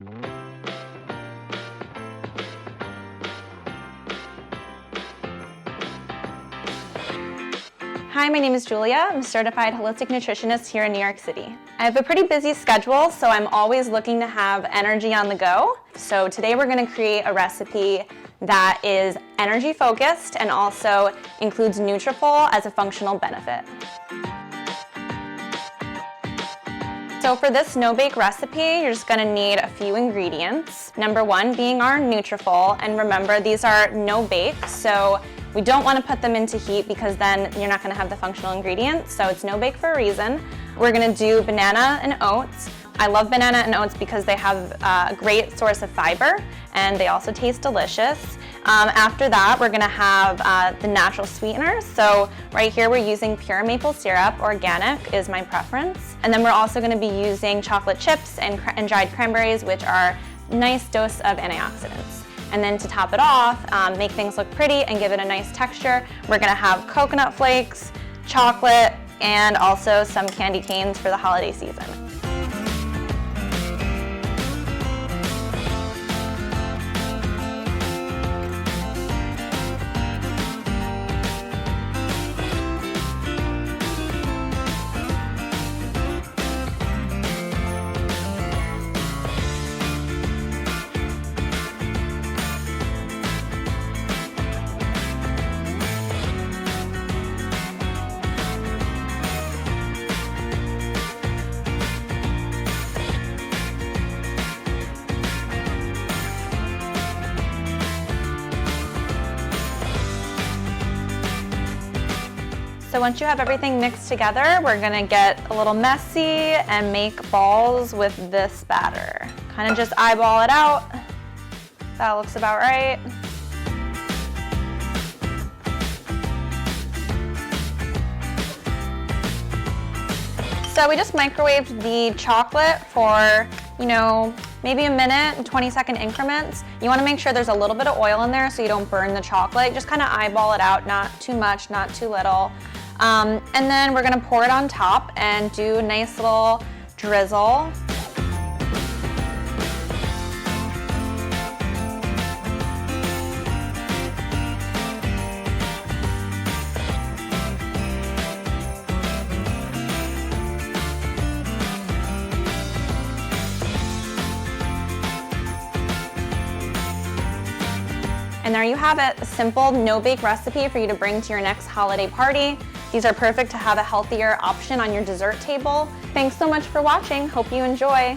Hi, my name is Julia. I'm a certified holistic nutritionist here in New York City. I have a pretty busy schedule, so I'm always looking to have energy on the go. So today we're going to create a recipe that is energy focused and also includes Nutrafol as a functional benefit. So for this no-bake recipe, you're just gonna need a few ingredients. Number one being our Nutrafol, and remember these are no-bake, so we don't wanna put them into heat because then you're not gonna have the functional ingredients, so it's no-bake for a reason. We're gonna do banana and oats. I love banana and oats because they have a great source of fiber and they also taste delicious. After that, we're gonna have the natural sweeteners. So right here, we're using pure maple syrup. Organic is my preference. And then we're also gonna be using chocolate chips and dried cranberries, which are a nice dose of antioxidants. And then to top it off, make things look pretty and give it a nice texture, we're gonna have coconut flakes, chocolate, and also some candy canes for the holiday season. So once you have everything mixed together, we're gonna get a little messy and make balls with this batter. Kind of just eyeball it out. That looks about right. So we just microwaved the chocolate for, maybe a minute and 20-second increments. You wanna make sure there's a little bit of oil in there so you don't burn the chocolate. Just kind of eyeball it out, not too much, not too little. And then we're gonna pour it on top and do a nice little drizzle. And there you have it, a simple no-bake recipe for you to bring to your next holiday party. These are perfect to have a healthier option on your dessert table. Thanks so much for watching. Hope you enjoy.